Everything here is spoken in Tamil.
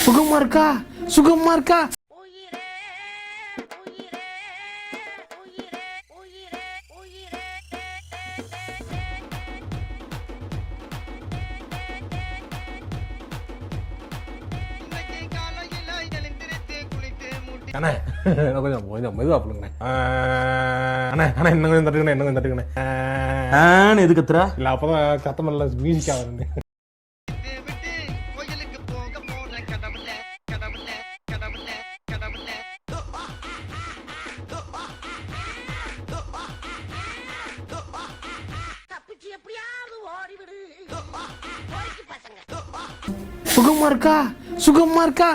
சுகமா இருக்கா? சுகமா இருக்கா? அண்ணா கொஞ்சம் கொஞ்சம் மெதுவா பண்ணுங்கண்ணே. அண்ணா அண்ணா என்ன கொஞ்சம் தட்டுக்கண்ணே, என்ன கொஞ்சம் தட்டுக்கண்ணே. எது கத்துறா? இல்ல அப்பதான் கத்தமல்ல மியூசிக்கா வருது. சுகமா இருக்கா? சுகமா இருக்கா?